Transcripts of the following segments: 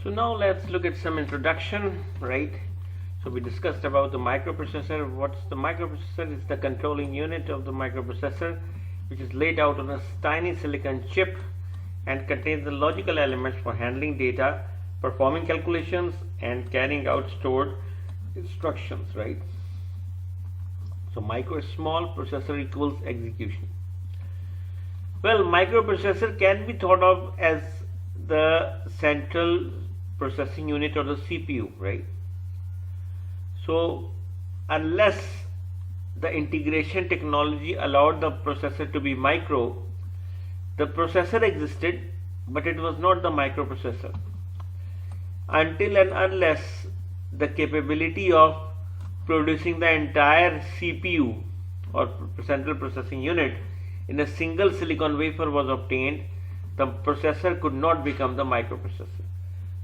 So now let's look at some introduction, right? So we discussed about the microprocessor. What's the microprocessor? It's the controlling unit of the microprocessor, which is laid out on a tiny silicon chip and contains the logical elements for handling data, performing calculations, and carrying out stored instructions, right? So micro is small, processor equals execution. Well, microprocessor can be thought of as the central processing unit or the CPU, right? So unless the integration technology allowed the processor to be micro, the processor existed, but it was not the microprocessor. Until and unless the capability of producing the entire CPU or central processing unit in a single silicon wafer was obtained, the processor could not become the microprocessor.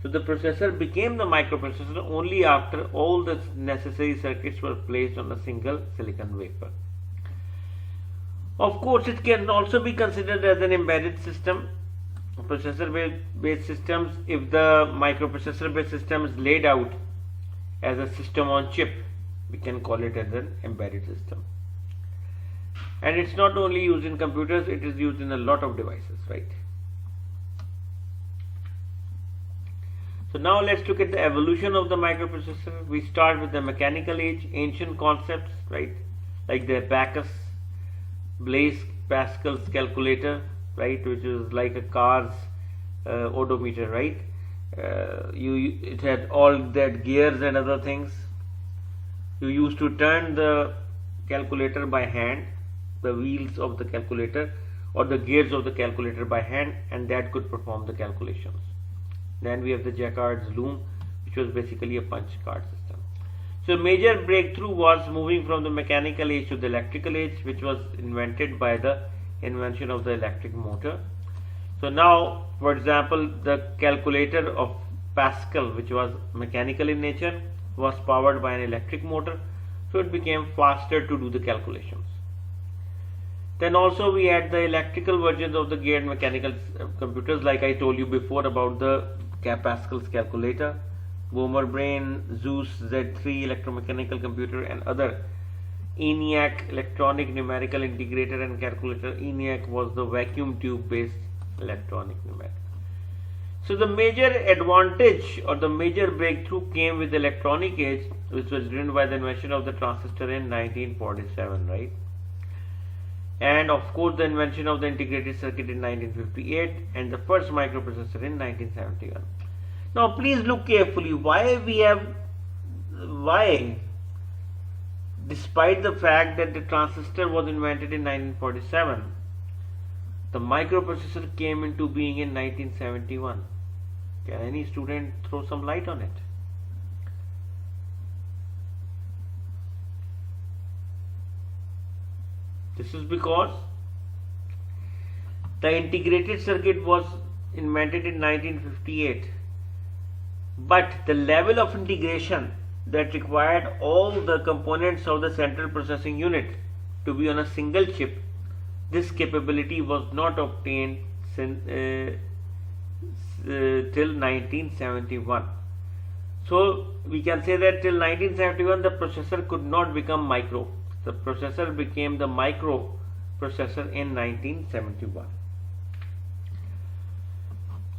So the processor became the microprocessor only after all the necessary circuits were placed on a single silicon wafer. Of course, it can also be considered as an embedded system, processor-based systems. If the microprocessor-based system is laid out as a system on chip, we can call it as an embedded system. And it's not only used in computers, it is used in a lot of devices, right? So now let's look at the evolution of the microprocessor. We start with the mechanical age, ancient concepts, right? Like the abacus, Blaise Pascal's calculator, right? Which is like a car's odometer, right? It had all that gears and other things. You used to turn the calculator by hand, the wheels of the calculator or the gears of the calculator by hand, and that could perform the calculations. Then we have the Jacquard's loom, which was basically a punch card system. So major breakthrough was moving from the mechanical age to the electrical age, which was invented by the invention of the electric motor. So now, for example, the calculator of Pascal, which was mechanical in nature, was powered by an electric motor, so it became faster to do the calculations. Then also we had the electrical versions of the geared mechanical computers, like I told you before about the Pascal's calculator, Boomer Brain, Zeus Z3 electromechanical computer, and other. ENIAC electronic numerical integrator and calculator. ENIAC was the vacuum tube based electronic numerical. So the major advantage or the major breakthrough came with the electronic age, which was driven by the invention of the transistor in 1947, right? And of course the invention of the integrated circuit in 1958 and the first microprocessor in 1971. Now please look carefully why despite the fact that the transistor was invented in 1947, the microprocessor came into being in 1971. Can any student throw some light on it? This is because the integrated circuit was invented in 1958, but the level of integration that required all the components of the central processing unit to be on a single chip, this capability was not obtained till 1971. So we can say that till 1971 the processor could not become micro. The processor became the microprocessor in 1971.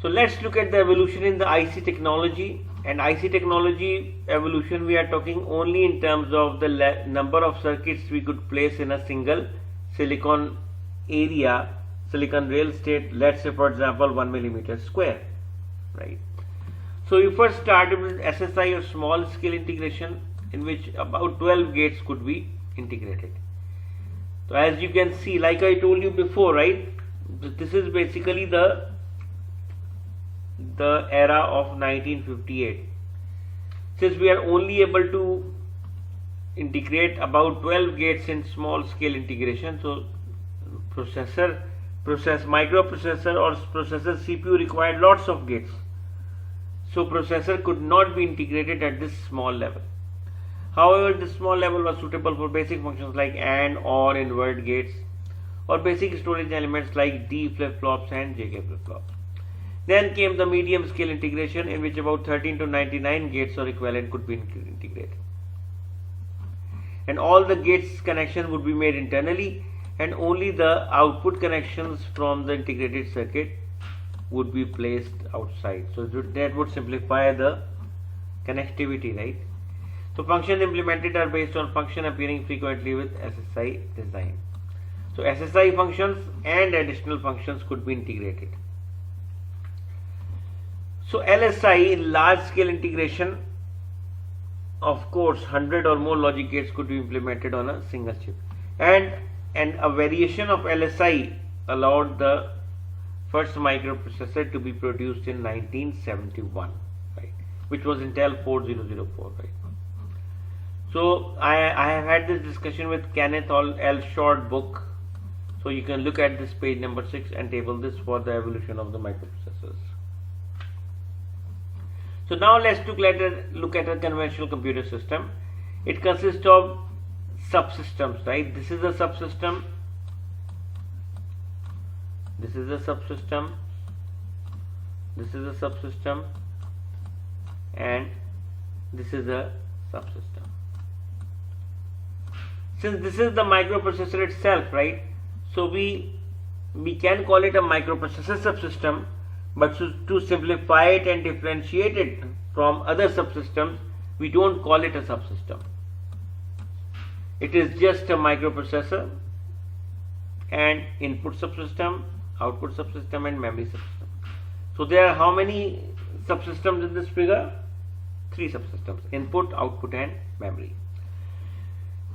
So let's look at the evolution in the IC technology. And IC technology evolution, we are talking only in terms of the number of circuits we could place in a single silicon area, silicon real estate, let's say for example 1 millimeter square, right? So you first started with SSI or small scale integration, in which about 12 gates could be integrated. So as you can see, like I told you before, right, this is basically the era of 1958. Since we are only able to integrate about 12 gates in small scale integration, so microprocessor or processor CPU required lots of gates. So processor could not be integrated at this small level. However, this small level was suitable for basic functions like AND, OR, invert gates, or basic storage elements like D flip-flops and JK flip-flops. Then came the medium scale integration, in which about 13 to 99 gates or equivalent could be integrated. And all the gates connections would be made internally, and only the output connections from the integrated circuit would be placed outside. So that would simplify the connectivity, right? So functions implemented are based on function appearing frequently with SSI design. So SSI functions and additional functions could be integrated. So LSI, in large scale integration, of course 100 or more logic gates could be implemented on a single chip, and a variation of LSI allowed the first microprocessor to be produced in 1971, right, which was Intel 4004, right. So I have had this discussion with Kenneth L. Short book, so you can look at this page number 6 and table this for the evolution of the microprocessors. So now let's look at a conventional computer system. It consists of subsystems, right? This is a subsystem, this is a subsystem, this is a subsystem, and this is a subsystem. Since this is the microprocessor itself, right, so we can call it a microprocessor subsystem, but to simplify it and differentiate it from other subsystems, we don't call it a subsystem. It is just a microprocessor and input subsystem, output subsystem, and memory subsystem. So there are how many subsystems in this figure? 3 subsystems: input, output, and memory.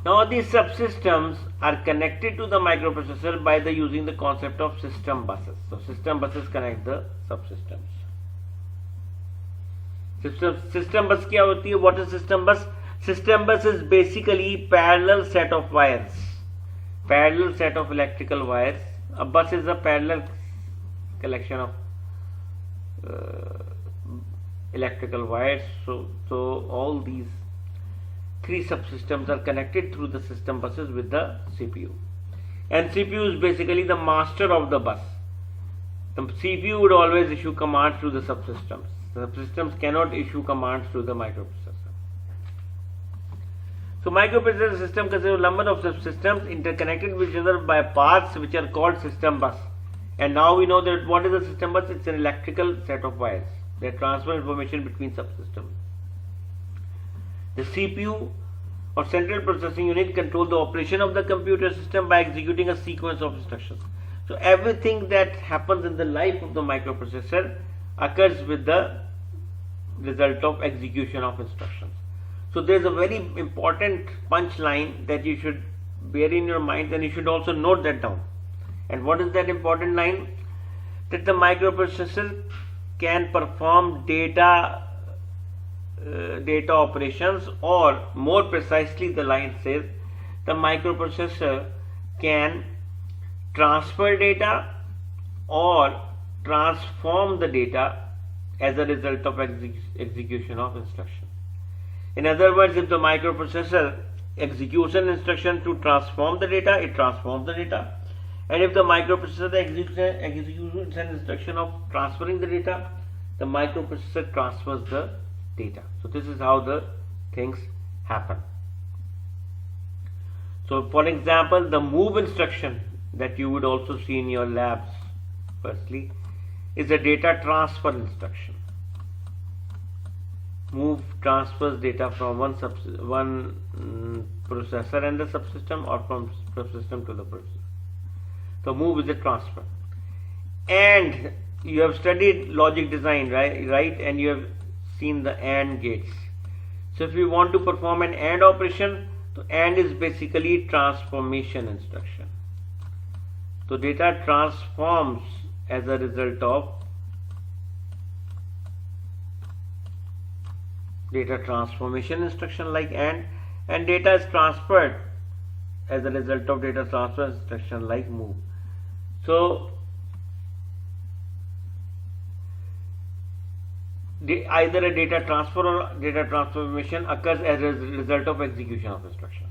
Now these subsystems are connected to the microprocessor by using the concept of system buses. So system buses connect the subsystems. System bus क्या होती है? What is system bus? System bus is basically parallel set of wires, parallel set of electrical wires. A bus is a parallel collection of electrical wires. So all these 3 subsystems are connected through the system buses with the CPU. And CPU is basically the master of the bus. The CPU would always issue commands to the subsystems. The subsystems cannot issue commands to the microprocessor. So microprocessor system consists of a number of subsystems interconnected with each other by paths which are called system bus. And now we know that what is a system bus? It's an electrical set of wires that transfer information between subsystems. The CPU or central processing unit controls the operation of the computer system by executing a sequence of instructions. So everything that happens in the life of the microprocessor occurs with the result of execution of instructions. So there is a very important punchline that you should bear in your mind, and you should also note that down. And what is that important line? That the microprocessor can perform data operations, or more precisely the line says the microprocessor can transfer data or transform the data as a result of execution of instruction. In other words, if the microprocessor executes an instruction to transform the data, it transforms the data. And if the microprocessor executes an instruction of transferring the data, the microprocessor transfers the data. So this is how the things happen. So for example, the move instruction that you would also see in your labs firstly is a data transfer instruction. Move transfers data from one processor and the subsystem, or from subsystem to the processor. So move is a transfer. And you have studied logic design, right? And you have seen the AND gates. So if you want to perform an AND operation, so AND is basically transformation instruction. So data transforms as a result of data transformation instruction like AND, and data is transferred as a result of data transfer instruction like move. So either a data transfer or data transformation occurs as a result of execution of instructions.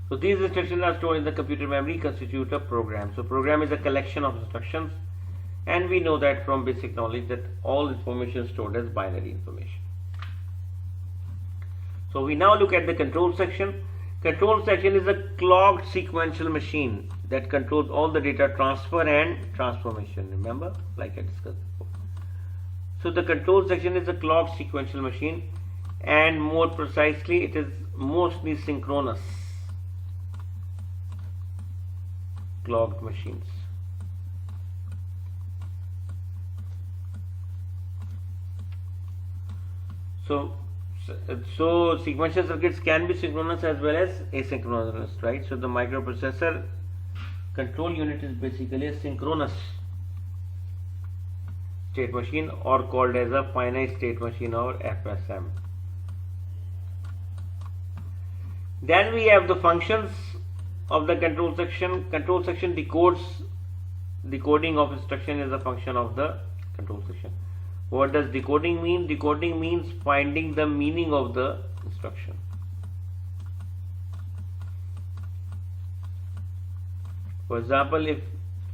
So these instructions are stored in the computer memory, constitute a program. So program is a collection of instructions and we know that from basic knowledge that all information is stored as binary information. So we now look at the control section. Control section is a clocked sequential machine that controls all the data transfer and transformation. Remember, like I discussed before. So the control section is a clocked sequential machine, and more precisely it is mostly synchronous clocked machines. So sequential circuits can be synchronous as well as asynchronous, right? So the microprocessor control unit is basically a synchronous state machine, or called as a finite state machine, or FSM. Then we have the functions of the control section. Control section decoding of instruction is a function of the control section. What does decoding mean? Decoding means finding the meaning of the instruction. For example, if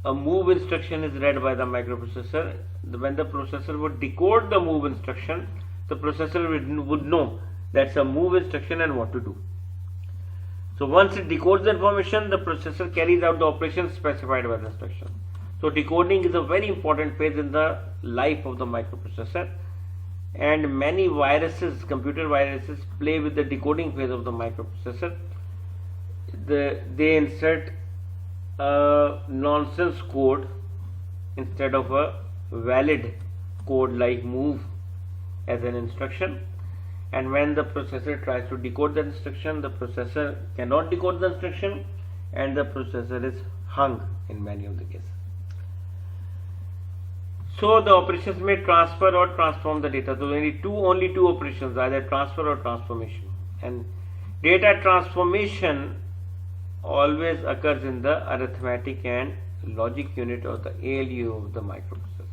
a move instruction is read by the microprocessor, when the processor would decode the move instruction, the processor would know that's a move instruction and what to do. So once it decodes the information, the processor carries out the operation specified by the instruction. So decoding is a very important phase in the life of the microprocessor, and many viruses, computer viruses, play with the decoding phase of the microprocessor. They insert a nonsense code instead of a valid code like move as an instruction, and when the processor tries to decode the instruction, the processor cannot decode the instruction and the processor is hung in many of the cases. So the operations may transfer or transform the data. So only two operations, either transfer or transformation. And data transformation always occurs in the arithmetic and logic unit, or the ALU of the microprocessor.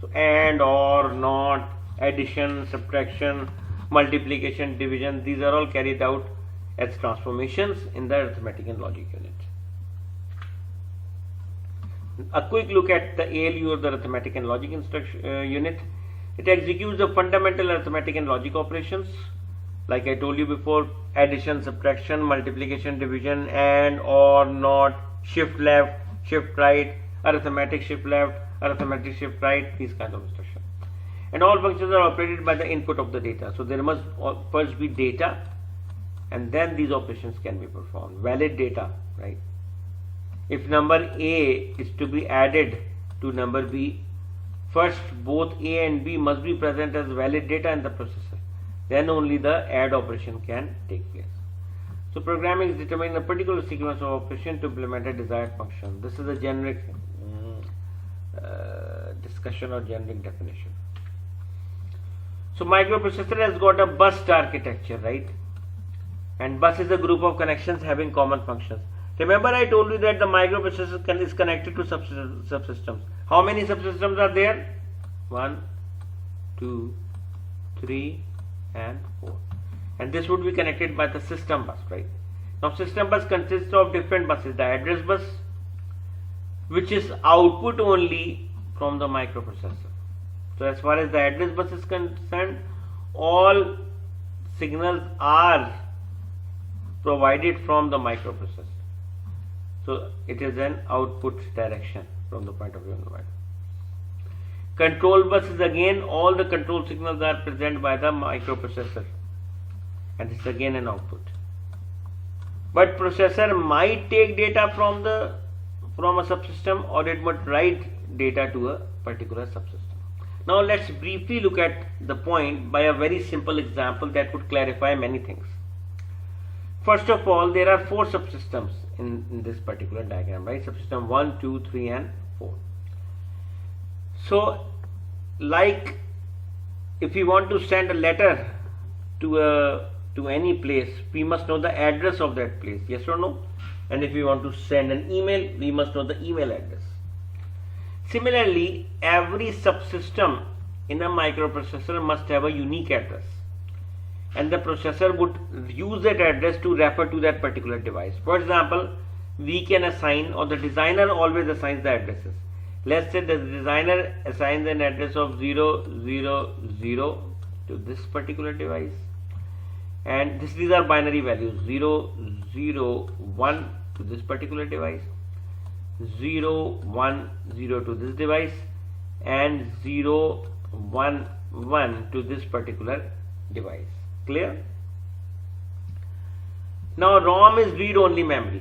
So and, or, not, addition, subtraction, multiplication, division, these are all carried out as transformations in the arithmetic and logic unit. A quick look at the ALU of the arithmetic and logic unit. It executes the fundamental arithmetic and logic operations, like I told you before: addition, subtraction, multiplication, division, and, or, not, shift left, shift right, arithmetic shift left, arithmetic shift right, these kinds of instructions. And all functions are operated by the input of the data. So there must first be data, and then these operations can be performed. Valid data, right? If number A is to be added to number B, first both A and B must be present as valid data in the processor. Then only the add operation can take place. So programming is determining a particular sequence of operation to implement a desired function. This is a generic discussion or generic definition. So microprocessor has got a bus architecture, right? And bus is a group of connections having common functions. Remember I told you that the microprocessor is connected to subsystems. How many subsystems are there? 1, 2, 3 and 4. And this would be connected by the system bus, right? Now system bus consists of different buses. The address bus, which is output only from the microprocessor. So as far as the address bus is concerned, all signals are provided from the microprocessor. So it is an output direction from the point of view of the microprocessor. Control bus is again all the control signals are present by the microprocessor, and it's again an output. But processor might take data from a subsystem, or it might write data to a particular subsystem. Now let's briefly look at the point by a very simple example that would clarify many things. First of all, there are 4 subsystems in this particular diagram, right? Subsystem 1, 2, 3 and 4. So like if we want to send a letter to any place, we must know the address of that place, yes or no? And if we want to send an email, we must know the email address. Similarly, every subsystem in a microprocessor must have a unique address, and the processor would use that address to refer to that particular device. For example, we can assign, or the designer always assigns the addresses. Let's say the designer assigns an address of 000 to this particular device, and these are binary values, 001 to this particular device, 010 to this device, and 011 to this particular device. Clear? Now ROM is read-only memory.